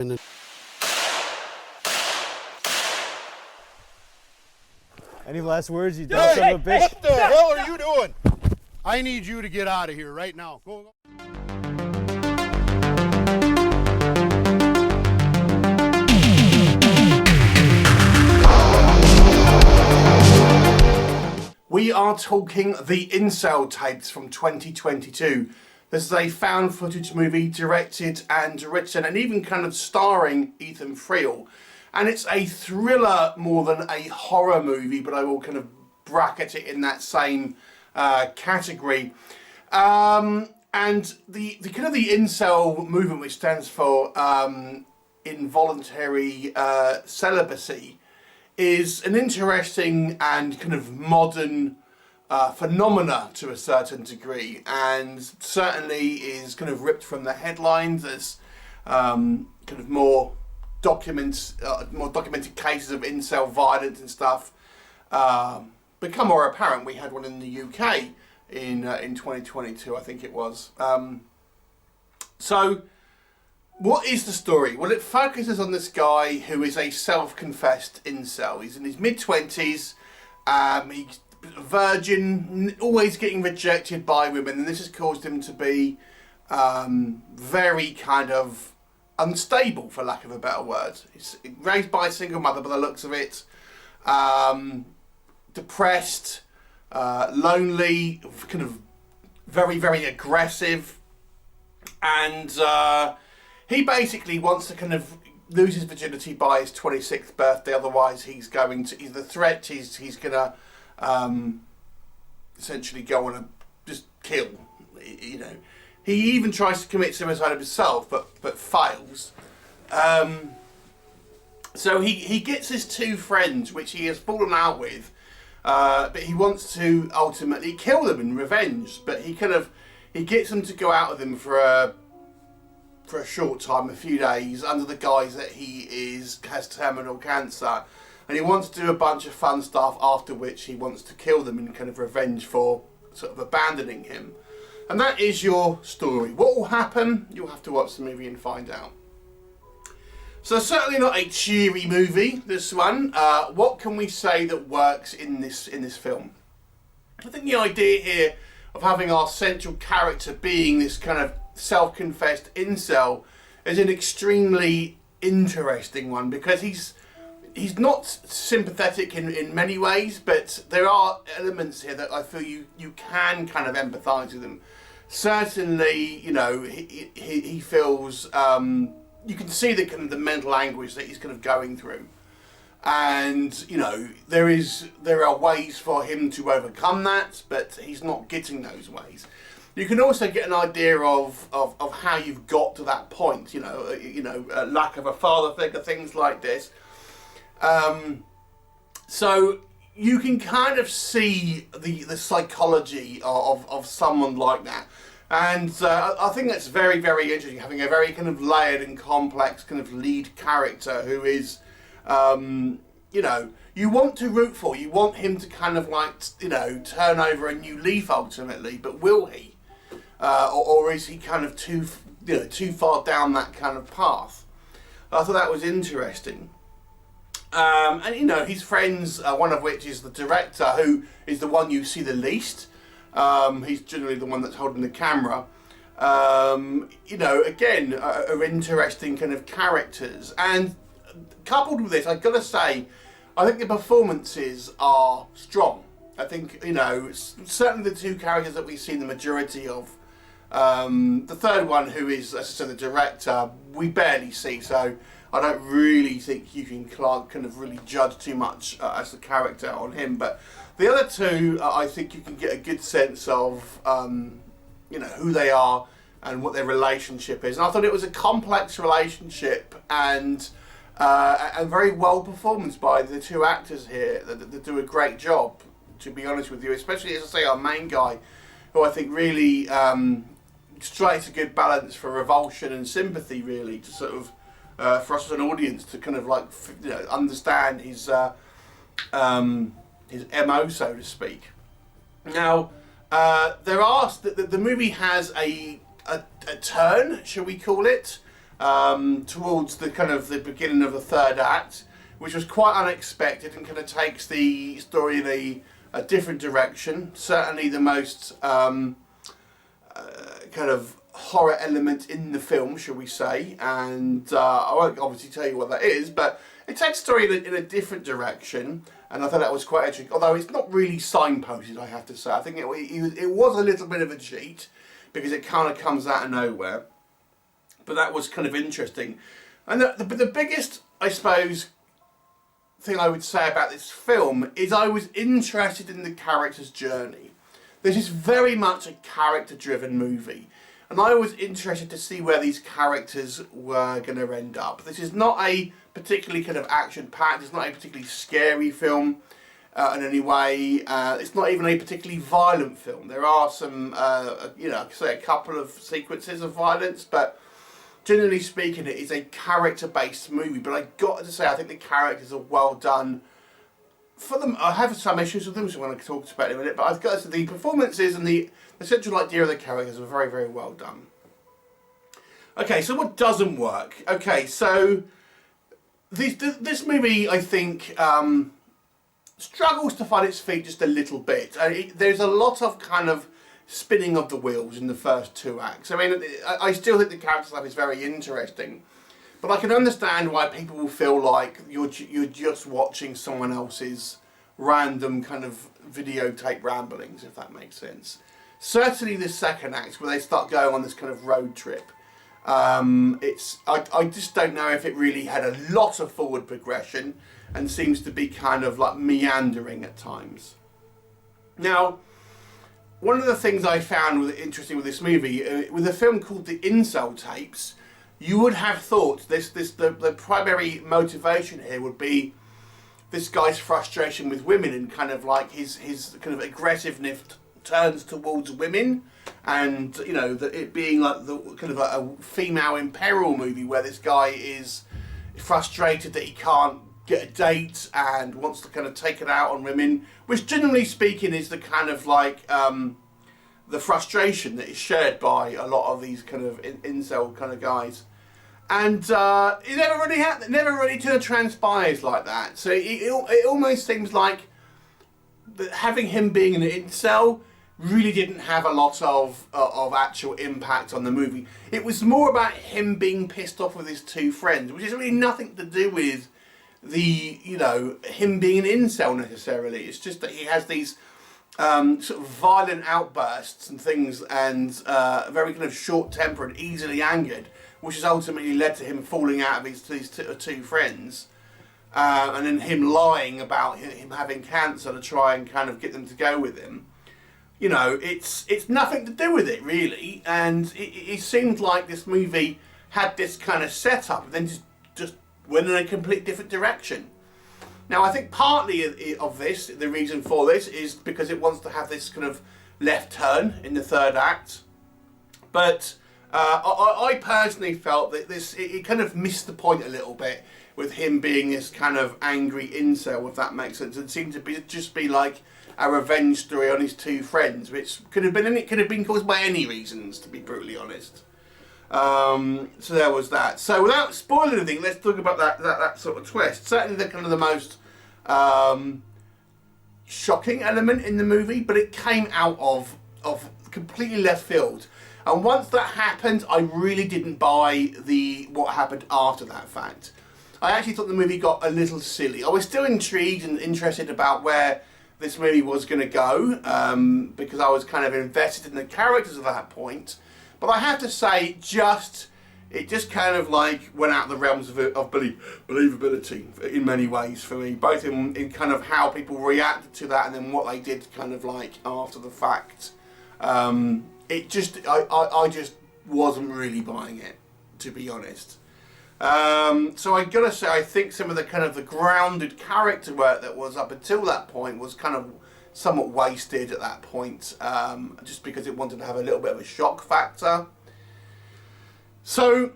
Any last words, you dumb son of a bitch? What the hell are you doing? I need you to get out of here right now. Go. We are talking the Incel tapes from 2022. This is a found footage movie directed and written and even kind of starring Ethan Friel. And it's a thriller more than a horror movie, but I will kind of bracket it in that same category. And the kind of the Incel movement, which stands for involuntary celibacy, is an interesting and kind of modern phenomena to a certain degree, and certainly is kind of ripped from the headlines as kind of more documented cases of incel violence and stuff become more apparent. We had one in the UK in 2022, I think it was. So what is the story? Well, it focuses on this guy who is a self-confessed incel. He's in his mid-20s, he's a virgin, always getting rejected by women, and this has caused him to be very kind of unstable, for lack of a better word. He's raised by a single mother by the looks of it, depressed, lonely, kind of very, very aggressive, and he basically wants to kind of lose his virginity by his 26th birthday, otherwise he's going to, he's the threat, he's going to essentially go on and just kill, you know. He even tries to commit suicide himself, but fails. So he gets his two friends, which he has fallen out with, but he wants to ultimately kill them in revenge. But he gets them to go out with him for a short time, a few days, under the guise that he has terminal cancer, and he wants to do a bunch of fun stuff. After which he wants to kill them in kind of revenge for sort of abandoning him. And that is your story. What will happen? You'll have to watch the movie and find out. So certainly not a cheery movie, this one. What can we say that works in this film? I think the idea here of having our central character being this kind of self-confessed incel is an extremely interesting one, because he's not sympathetic in many ways, but there are elements here that I feel you can kind of empathise with him. Certainly, you know, he feels, you can see the kind of the mental anguish that he's kind of going through. And, you know, there are ways for him to overcome that, but he's not getting those ways. You can also get an idea of how you've got to that point, you know, lack of a father figure, things like this. So you can kind of see the psychology of someone like that. And I think that's very, very interesting, having a very kind of layered and complex kind of lead character who is, you know, you want to root for. You want him to kind of like, you know, turn over a new leaf ultimately, but will he? Or is he kind of too far down that kind of path? I thought that was interesting. And you know, his friends, one of which is the director, who is the one you see the least. He's generally the one that's holding the camera. You know, again, are interesting kind of characters. And coupled with this, I've got to say, I think the performances are strong. I think, you know, certainly the two characters that we've seen the majority of. The third one, who is, as I said, the director, we barely see, so I don't really think you can kind of really judge too much as the character on him. But the other two, I think you can get a good sense of, you know, who they are and what their relationship is. And I thought it was a complex relationship and very well performed by the two actors here that do a great job, to be honest with you. Especially, as I say, our main guy, who I think really strikes a good balance for revulsion and sympathy, really, to sort of for us as an audience to kind of like, you know, understand his MO, so to speak. Now, the movie has a turn, shall we call it, towards the kind of the beginning of the third act, which was quite unexpected and kind of takes the story in a different direction. Certainly the most kind of horror element in the film, shall we say, and I won't obviously tell you what that is, but it takes the story in a different direction, and I thought that was quite interesting, although it's not really signposted, I have to say. I think it was a little bit of a cheat, because it kind of comes out of nowhere, but that was kind of interesting. And the biggest, I suppose, thing I would say about this film is I was interested in the character's journey. This is very much a character-driven movie, and I was interested to see where these characters were going to end up. This is not a particularly kind of action-packed, it's not a particularly scary film in any way. It's not even a particularly violent film. There are some, you know, say a couple of sequences of violence, but generally speaking, it is a character-based movie. But I got to say, I think the characters are well done. For them, I have some issues with them, so I'm going to talk about it in a minute. But I've got to say, the performances and the central idea of the characters are very, very well done. Okay, so what doesn't work? Okay, so this movie, I think, struggles to find its feet just a little bit. There's a lot of kind of spinning of the wheels in the first two acts. I mean, I still think the character stuff is very interesting, but I can understand why people will feel like you're just watching someone else's random kind of videotape ramblings, if that makes sense. Certainly the second act, where they start going on this kind of road trip, I just don't know if it really had a lot of forward progression and seems to be kind of like meandering at times. Now, one of the things I found interesting with this movie, with a film called the Incel Tapes, you would have thought the primary motivation here would be this guy's frustration with women and kind of like his kind of aggressiveness turns towards women, and you know, that it being like the kind of a female in peril movie where this guy is frustrated that he can't get a date and wants to kind of take it out on women, which generally speaking is the kind of like the frustration that is shared by a lot of these kind of incel kind of guys. And it never really transpires like that. So it almost seems like that having him being an incel really didn't have a lot of actual impact on the movie. It was more about him being pissed off with his two friends, which is really nothing to do with him being an incel necessarily. It's just that he has these sort of violent outbursts and things, and very kind of short-tempered, easily angered, which has ultimately led to him falling out of these two friends, and then him lying about him having cancer to try and kind of get them to go with him. You know, it's nothing to do with it really, and it seemed like this movie had this kind of setup and then just went in a complete different direction. Now, I think partly of this, the reason for this, is because it wants to have this kind of left turn in the third act. But I personally felt that it kind of missed the point a little bit with him being this kind of angry incel, if that makes sense. It seemed to just be like a revenge story on his two friends, which could have been caused by any reasons, to be brutally honest. So there was that. So without spoiling anything, let's talk about that sort of twist. Certainly the kind of the most shocking element in the movie, but it came out of completely left field. And once that happened, I really didn't buy what happened after that fact. I actually thought the movie got a little silly. I was still intrigued and interested about where this movie was going to go, because I was kind of invested in the characters at that point. But I have to say, it just kind of like went out of the realms of believability in many ways for me, both in kind of how people reacted to that and then what they did kind of like after the fact. I just wasn't really buying it, to be honest. So I gotta say, I think some of the kind of the grounded character work that was up until that point was kind of somewhat wasted at that point, just because it wanted to have a little bit of a shock factor. So,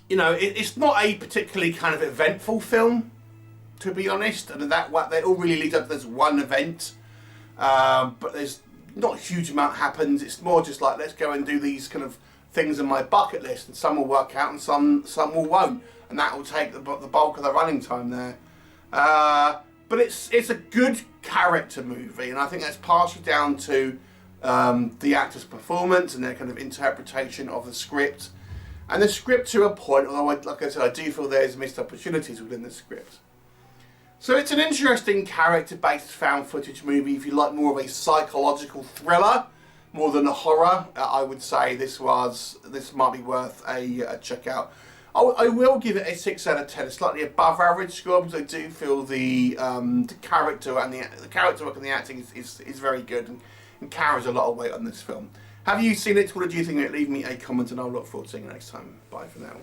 you know, it's not a particularly kind of eventful film, to be honest. And that they all really lead up to this one event, but there's not a huge amount happens. It's more just like, let's go and do these kind of things on my bucket list, and some will work out and some will won't, and that will take the bulk of the running time there. But it's a good character movie, and I think that's partially down to the actor's performance and their kind of interpretation of the script. And the script to a point, although like I said, I do feel there's missed opportunities within the script. So it's an interesting character-based found footage movie. If you like more of a psychological thriller, more than a horror, I would say this might be worth a check out. I will give it a 6 out of 10, a slightly above average score, because I do feel the character and the character work and the acting is very good and carries a lot of weight on this film. Have you seen it? What did you think of it? Leave me a comment and I'll look forward to seeing you next time. Bye for now.